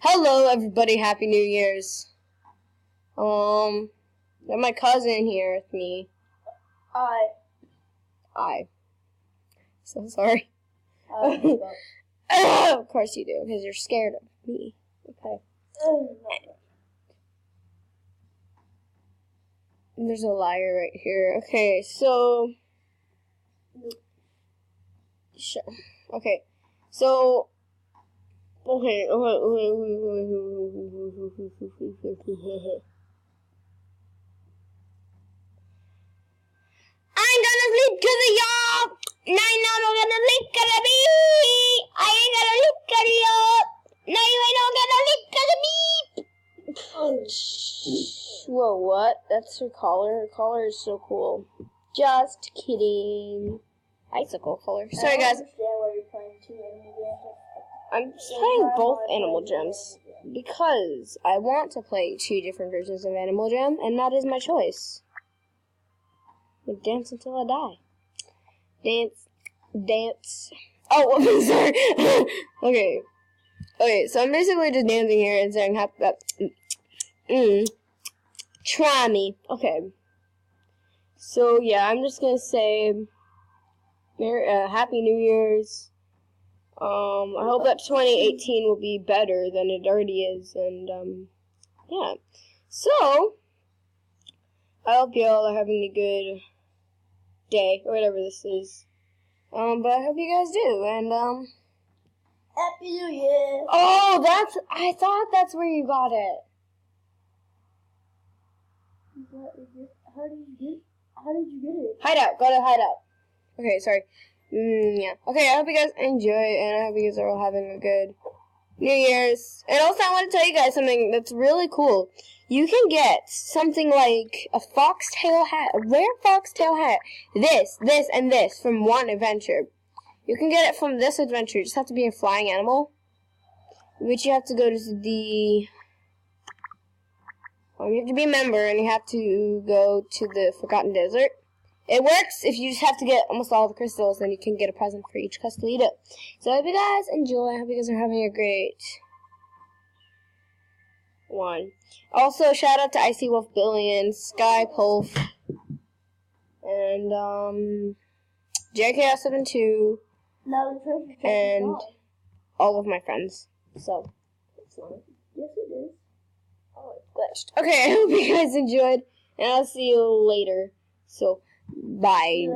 Hello, everybody. Happy New Year's. Got my cousin here with me. I. So sorry. Of course you do, because you're scared of me. Okay. And there's a liar right here. Okay, so. Sure. Okay. So. Okay. I'm gonna sleep to the y'all. No, I'm gonna sleep to the bee. I ain't gonna sleep to the y'all. No, you ain't gonna sleep to the bee. Whoa, what? That's her collar. Her collar is so cool. Just kidding. Icicle color. Sorry, guys. I'm playing both Animal Jams because I want to play 2 different versions of Animal Jam, and that is my choice. Like, dance until I die. Dance. Oh, sorry. Okay, so I'm basically just dancing here and saying try me. Okay. So, yeah, I'm just gonna say Happy New Year's. I hope that 2018 will be better than it already is, and, yeah. So, I hope y'all are having a good day, or whatever this is. But I hope you guys do, and, Happy New Year! Oh, I thought that's where you got it. How did you get it? Hideout, go to Hideout. Okay, sorry. Yeah. Okay, I hope you guys enjoy, and I hope you guys are all having a good New Year's. And also, I want to tell you guys something that's really cool. You can get something like a foxtail hat, a rare foxtail hat. This, and this from one adventure. You can get it from this adventure. You just have to be a flying animal. Which you have to go to the... you have to be a member, and you have to go to the Forgotten Desert. It works if you just have to get almost all the crystals, then you can get a present for each Castellito. So I hope you guys enjoy. I hope you guys are having a great one. Also, shout out to Icy Wolf Billion, Sky Pulf, and JKS72, and all of my friends. So, it's not. Yes, it is. Oh, it's glitched. Okay, I hope you guys enjoyed, and I'll see you later. So, bye.